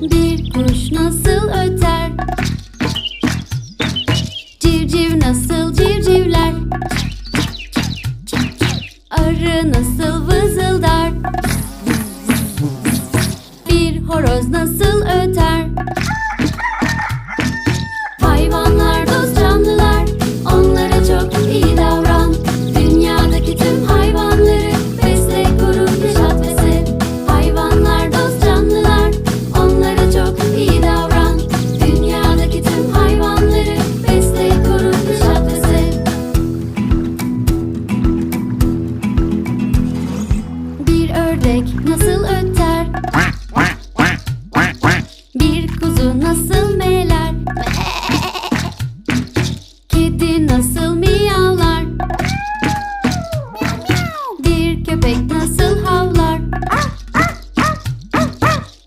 Bir kuş nasıl öter? Civciv nasıl civcivler? Arı nasıl vızıldar? Bir horoz nasıl öter? Hayvanlar dost canlılar, onlara çok iyi davran. Dünyadaki tüm hayvanları besle, koru, yaşat ve sev. Hayvanlar dost canlılar, onlara çok iyi davran. Dünyadaki tüm hayvanları besle, koru, yaşat ve sev. Bir ördek nasıl öter? Bir kuzu nasıl meler?